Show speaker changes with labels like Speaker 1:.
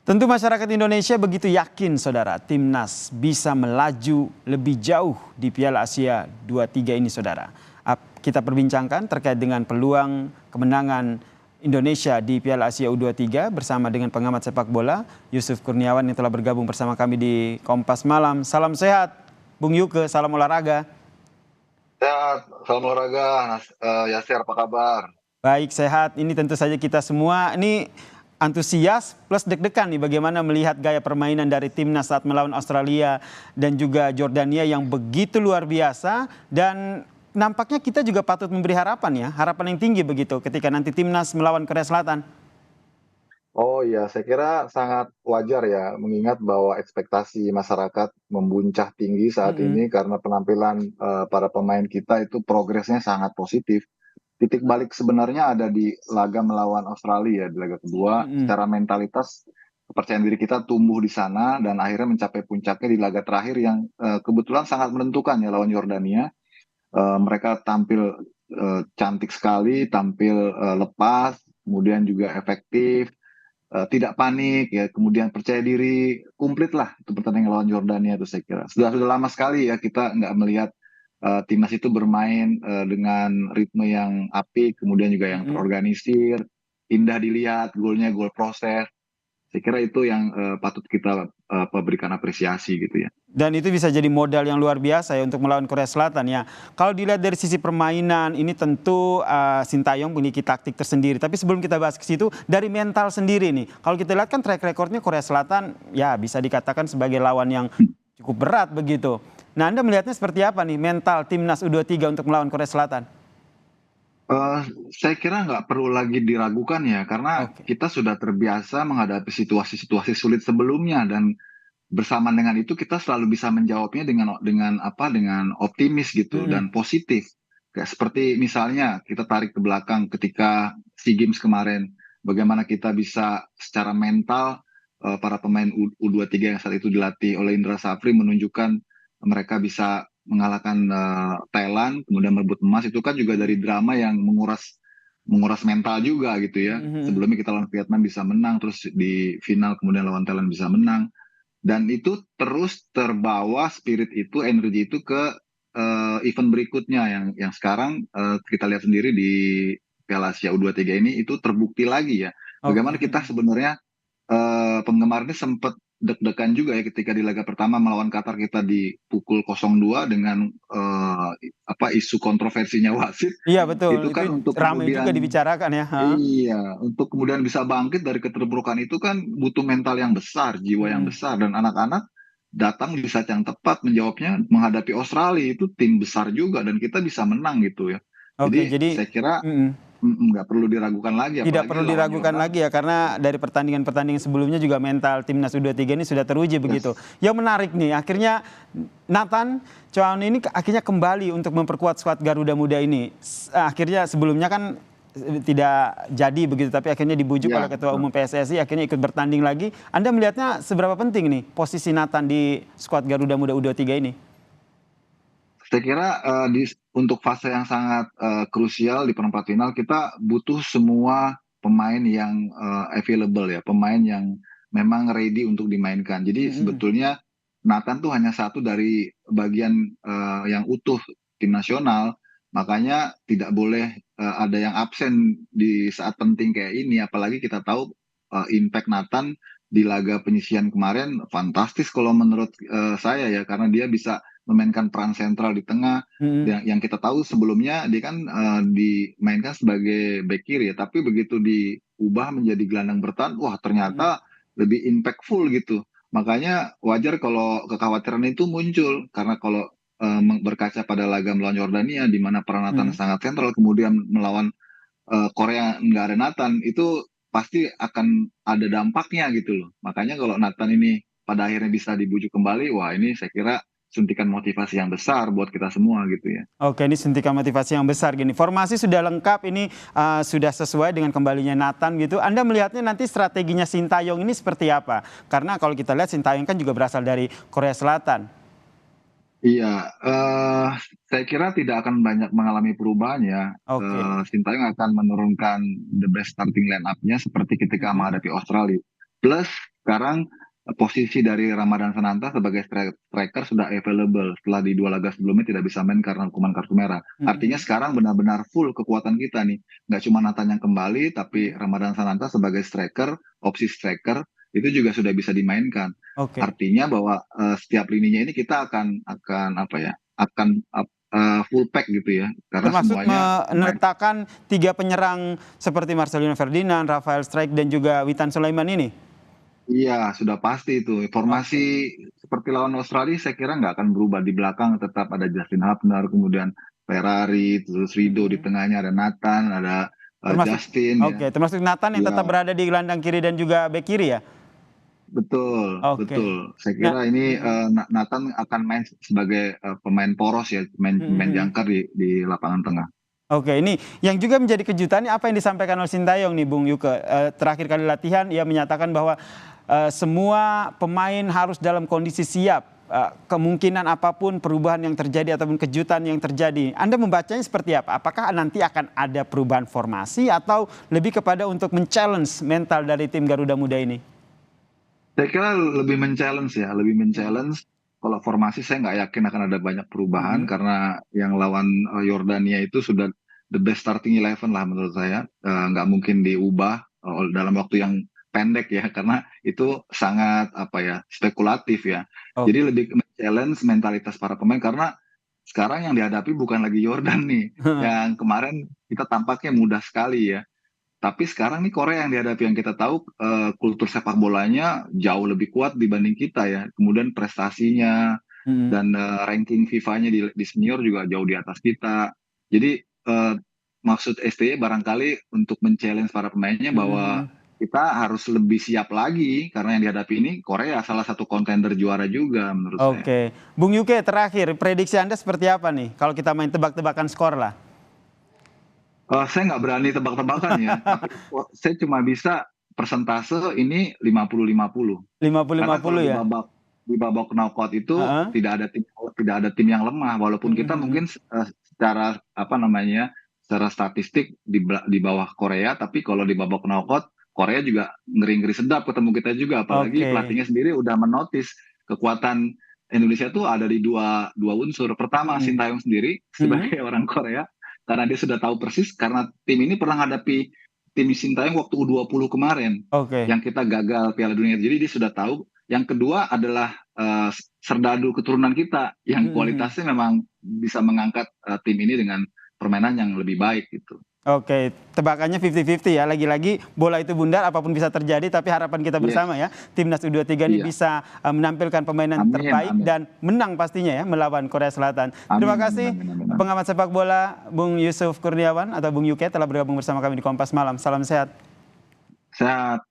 Speaker 1: Tentu masyarakat Indonesia begitu yakin saudara timnas bisa melaju lebih jauh di Piala Asia 23 ini saudara. Kita perbincangkan terkait dengan peluang kemenangan Indonesia di Piala Asia U23 bersama dengan pengamat sepak bola Yusuf Kurniawan yang telah bergabung bersama kami di Kompas Malam. Salam sehat Bung Yuke, salam olahraga.
Speaker 2: Sehat, salam olahraga, Yasir apa kabar?
Speaker 1: Baik, sehat. Ini tentu saja kita semua ini antusias plus deg-degan nih bagaimana melihat gaya permainan dari timnas saat melawan Australia dan juga Jordania yang begitu luar biasa, dan nampaknya kita juga patut memberi harapan ya, harapan yang tinggi begitu ketika nanti timnas melawan Korea Selatan.
Speaker 2: Oh iya, saya kira sangat wajar ya, mengingat bahwa ekspektasi masyarakat membuncah tinggi saat
Speaker 1: Mm-mm,
Speaker 2: ini karena penampilan para pemain kita itu progresnya sangat positif. Titik balik sebenarnya ada di laga melawan Australia di laga kedua.
Speaker 1: mm-mm.
Speaker 2: Secara mentalitas, kepercayaan diri kita tumbuh di sana dan akhirnya mencapai puncaknya di laga terakhir yang kebetulan sangat menentukan ya lawan Yordania. Mereka tampil cantik sekali, tampil lepas, kemudian juga efektif, tidak panik, ya, kemudian percaya diri, komplit lah itu pertandingan lawan Yordania itu saya kira. Sudah lama sekali ya kita nggak melihat timnas itu bermain dengan ritme yang apik, kemudian juga yang
Speaker 1: Mm-mm.
Speaker 2: terorganisir, indah dilihat, golnya gol proses. Saya kira itu yang patut kita berikan apresiasi gitu ya.
Speaker 1: Dan itu bisa jadi modal yang luar biasa ya untuk melawan Korea Selatan ya. Kalau dilihat dari sisi permainan ini tentu Sintayong memiliki taktik tersendiri. Tapi sebelum kita bahas ke situ, dari mental sendiri nih. Kalau kita lihat kan track recordnya Korea Selatan ya bisa dikatakan sebagai lawan yang cukup berat begitu. Nah, Anda melihatnya seperti apa nih mental timnas U23 untuk melawan Korea Selatan?
Speaker 2: Eh, saya kira nggak perlu lagi diragukan ya, karena
Speaker 1: Oke.
Speaker 2: kita sudah terbiasa menghadapi situasi-situasi sulit sebelumnya dan bersamaan dengan itu kita selalu bisa menjawabnya dengan optimis gitu
Speaker 1: Mm-mm.
Speaker 2: dan positif. Kayak seperti misalnya kita tarik ke belakang ketika SEA Games kemarin, bagaimana kita bisa secara mental para pemain U23 yang saat itu dilatih oleh Indra Safri menunjukkan mereka bisa mengalahkan Thailand, kemudian merebut emas, itu kan juga dari
Speaker 1: Mm-mm.
Speaker 2: drama yang menguras menguras mental juga gitu ya.
Speaker 1: Mm-mm.
Speaker 2: Sebelumnya kita lawan Vietnam bisa menang, terus di final kemudian lawan Thailand bisa menang, dan itu terus terbawa spirit itu, energi itu ke event berikutnya yang sekarang kita lihat sendiri di Piala Asia U23 ini itu terbukti lagi ya.
Speaker 1: Oke.
Speaker 2: Bagaimana kita sebenarnya penggemar ini sempat deg-degan juga ya ketika di laga pertama melawan Qatar kita dipukul 0-2 dengan isu kontroversinya wasit.
Speaker 1: Iya betul,
Speaker 2: Itu
Speaker 1: itu
Speaker 2: kan untuk
Speaker 1: ramai juga
Speaker 2: kemudian,
Speaker 1: dibicarakan ya. Ha?
Speaker 2: iya, untuk kemudian bisa bangkit dari keterpurukan itu kan butuh mental yang besar, jiwa yang
Speaker 1: Mm-mm.
Speaker 2: besar, dan anak-anak datang di saat yang tepat menjawabnya, menghadapi Australia itu tim besar juga dan kita bisa menang gitu ya.
Speaker 1: Oke,
Speaker 2: Jadi
Speaker 1: jadi
Speaker 2: saya kira
Speaker 1: mm-mm.
Speaker 2: nggak perlu diragukan lagi,
Speaker 1: Tidak
Speaker 2: apalagi
Speaker 1: perlu
Speaker 2: lawan
Speaker 1: diragukan
Speaker 2: Yordania.
Speaker 1: lagi ya, karena dari pertandingan-pertandingan sebelumnya juga mental timnas U23 ini sudah teruji begitu.
Speaker 2: Yes.
Speaker 1: Yang menarik nih, akhirnya Nathan Chow ini akhirnya kembali untuk memperkuat skuad Garuda Muda ini. Akhirnya sebelumnya kan tidak jadi begitu, tapi akhirnya dibujuk oleh
Speaker 2: Ya,
Speaker 1: Ketua
Speaker 2: betul.
Speaker 1: Umum PSSI, akhirnya ikut bertanding lagi. Anda melihatnya seberapa penting nih posisi Nathan di skuad Garuda Muda U23 ini?
Speaker 2: Saya kira untuk fase yang sangat krusial di perempat final kita butuh semua pemain yang available ya, pemain yang memang ready untuk dimainkan. Jadi
Speaker 1: Mm-mm.
Speaker 2: sebetulnya Nathan tuh hanya satu dari bagian yang utuh tim nasional, makanya tidak boleh ada yang absen di saat penting kayak ini. Apalagi kita tahu impact Nathan di laga penyisihan kemarin fantastis kalau menurut saya ya, karena dia bisa memainkan peran sentral di tengah.
Speaker 1: Mm-mm.
Speaker 2: Yang kita tahu sebelumnya dia kan dimainkan sebagai back kiri ya, tapi begitu diubah menjadi gelandang bertahan, wah
Speaker 1: Mm-mm.
Speaker 2: ternyata lebih impactful gitu. Makanya wajar kalau kekhawatiran itu muncul, karena kalau berkaca pada laga melawan Yordania di mana peran Nathan
Speaker 1: Mm-mm.
Speaker 2: sangat sentral, kemudian melawan Korea nggak ada Nathan, itu pasti akan ada dampaknya gitu loh. Makanya kalau Nathan ini pada akhirnya bisa dibujuk kembali, wah ini saya kira suntikan motivasi yang besar buat kita semua gitu ya.
Speaker 1: Oke, ini suntikan motivasi yang besar gini. Formasi sudah lengkap, ini sudah sesuai dengan kembalinya Nathan gitu. Anda melihatnya nanti strateginya Sintayong ini seperti apa? Karena kalau kita lihat Sintayong kan juga berasal dari Korea Selatan.
Speaker 2: Iya, saya kira tidak akan banyak mengalami perubahan ya.
Speaker 1: Oke.
Speaker 2: Sintayong akan menurunkan the best starting line up-nya seperti ketika
Speaker 1: Mm-mm.
Speaker 2: menghadapi Australia. Plus sekarang posisi dari Ramadan Sananta sebagai striker sudah available setelah di 2 laga sebelumnya tidak bisa main karena hukuman kartu merah. Artinya
Speaker 1: Mm-mm.
Speaker 2: sekarang benar-benar full kekuatan kita nih. Nggak cuma Nathan yang kembali, tapi
Speaker 1: Mm.
Speaker 2: Ramadan Sananta sebagai striker, opsi striker itu juga sudah bisa dimainkan.
Speaker 1: Oke.
Speaker 2: Artinya bahwa setiap lininya ini kita akan apa ya? Akan full pack gitu ya. Karena
Speaker 1: Termasuk
Speaker 2: semuanya pemain.
Speaker 1: meletakkan 3 penyerang seperti Marcelino Ferdinand, Rafael Struijk dan juga Witan Sulaiman ini.
Speaker 2: Iya, sudah pasti itu. Formasi
Speaker 1: Oke.
Speaker 2: seperti lawan Australia saya kira nggak akan berubah. Di belakang tetap ada Justin Hubner, kemudian Ferrari, terus Rido di
Speaker 1: Mm-mm.
Speaker 2: tengahnya ada Nathan, ada
Speaker 1: Termasuk
Speaker 2: Justin ya.
Speaker 1: oke, termasuk Nathan yang tetap
Speaker 2: Iya,
Speaker 1: berada di gelandang kiri dan juga bek kiri ya.
Speaker 2: betul,
Speaker 1: Oke.
Speaker 2: betul. Saya
Speaker 1: Nah,
Speaker 2: kira ini Nathan akan main sebagai pemain poros ya, pemain
Speaker 1: mm-mm.
Speaker 2: jangkar di lapangan tengah.
Speaker 1: Oke, ini yang juga menjadi kejutan ini apa yang disampaikan oleh Sintayong nih, Bung Yuke. Terakhir kali latihan ia menyatakan bahwa semua pemain harus dalam kondisi siap. Kemungkinan apapun perubahan yang terjadi ataupun kejutan yang terjadi. Anda membacanya seperti apa? Apakah nanti akan ada perubahan formasi atau lebih kepada untuk men-challenge mental dari tim Garuda Muda ini?
Speaker 2: Saya kira lebih men-challenge ya, lebih
Speaker 1: Mm,
Speaker 2: men-challenge. Kalau formasi saya nggak yakin akan ada banyak perubahan
Speaker 1: mm,
Speaker 2: karena yang lawan Yordania itu sudah the best starting 11 lah menurut saya. Nggak mungkin diubah dalam waktu yang pendek ya karena itu sangat apa ya spekulatif ya. Jadi
Speaker 1: Oke.
Speaker 2: lebih ke challenge mentalitas para pemain karena sekarang yang dihadapi bukan lagi Yordan nih. Yang kemarin kita tampaknya mudah sekali ya. Tapi sekarang nih Korea yang dihadapi yang kita tahu kultur sepak bolanya jauh lebih kuat dibanding kita ya. Kemudian prestasinya
Speaker 1: Mm,
Speaker 2: dan ranking FIFA-nya di senior juga jauh di atas kita. Jadi maksud STY barangkali untuk men-challenge para pemainnya bahwa
Speaker 1: mm.
Speaker 2: kita harus lebih siap lagi karena yang dihadapi ini Korea salah satu kontender juara juga menurut saya.
Speaker 1: Oke, Bung Yuke terakhir prediksi Anda seperti apa nih kalau kita main tebak-tebakan skor lah?
Speaker 2: Saya nggak berani tebak-tebakan ya, tapi saya cuma bisa persentase ini 50-50.
Speaker 1: Lima puluh lima
Speaker 2: Karena kalau
Speaker 1: puluh ya?
Speaker 2: di babak knockout itu
Speaker 1: Heeh.
Speaker 2: tidak ada tim yang lemah walaupun kita
Speaker 1: Mhm.
Speaker 2: mungkin secara apa namanya secara statistik di bawah Korea tapi kalau di babak knockout Korea juga ngeri-ngeri sedap ketemu kita juga apalagi
Speaker 1: Oke.
Speaker 2: pelatihnya sendiri udah menotis kekuatan Indonesia tuh ada di dua dua unsur. Pertama
Speaker 1: Mhm.
Speaker 2: Sintayong sendiri
Speaker 1: Mhm.
Speaker 2: sebagai orang Korea karena dia sudah tahu persis karena tim ini pernah hadapi tim Sintayong waktu U20 kemarin
Speaker 1: Oke.
Speaker 2: yang kita gagal Piala Dunia. Jadi dia sudah tahu. Yang kedua adalah serdadu keturunan kita yang
Speaker 1: Mhm.
Speaker 2: kualitasnya memang bisa mengangkat tim ini dengan permainan yang lebih baik gitu.
Speaker 1: Oke, tebakannya 50-50 ya. Lagi-lagi bola itu bundar, apapun bisa terjadi. Tapi harapan kita
Speaker 2: Yes,
Speaker 1: bersama ya, timnas U23 ini
Speaker 2: iya.
Speaker 1: bisa menampilkan permainan
Speaker 2: Amin,
Speaker 1: terbaik
Speaker 2: amin.
Speaker 1: dan menang pastinya ya melawan Korea Selatan. Terima
Speaker 2: Amin, amin,
Speaker 1: kasih
Speaker 2: amin, amin, amin.
Speaker 1: pengamat sepak bola Bung Yusuf Kurniawan atau Bung Yuke telah bergabung bersama kami di Kompas Malam. Salam sehat.
Speaker 2: Sehat.